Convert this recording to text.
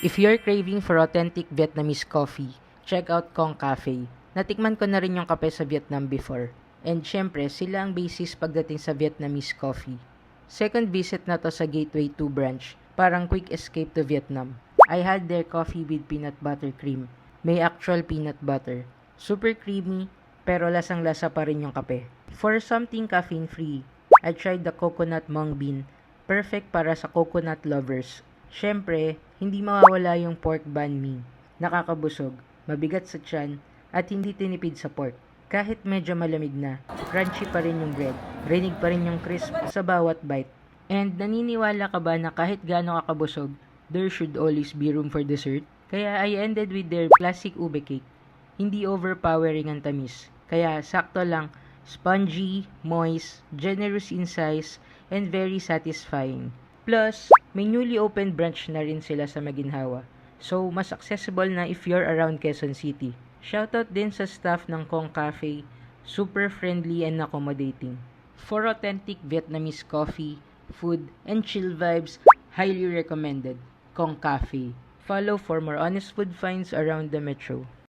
If you're craving for authentic Vietnamese coffee, check out Kong Cafe. Natikman ko na rin yung kape sa Vietnam before. And syempre, sila ang basis pagdating sa Vietnamese coffee. Second visit na to sa Gateway 2 branch, parang quick escape to Vietnam. I had their coffee with peanut butter cream. May actual peanut butter. Super creamy, pero lasang-lasa pa rin yung kape. For something caffeine-free, I tried the coconut mung bean. Perfect para sa coconut lovers. Syempre, hindi mawawala yung pork banh mi. Nakakabusog, mabigat sa tiyan, at hindi tinipid sa pork. Kahit medyo malamig na, crunchy pa rin yung bread. Rinig pa rin yung crisp sa bawat bite. And naniniwala ka ba na kahit gaano kakabusog, there should always be room for dessert? Kaya I ended with their classic ube cake. Hindi overpowering ang tamis. Kaya sakto lang, spongy, moist, generous in size, and very satisfying. Plus, may newly opened branch na rin sila sa Maginhawa. So, mas accessible na if you're around Quezon City. Shoutout din sa staff ng Kong Cafe, super friendly and accommodating. For authentic Vietnamese coffee, food, and chill vibes, highly recommended. Kong Cafe. Follow for more honest food finds around the metro.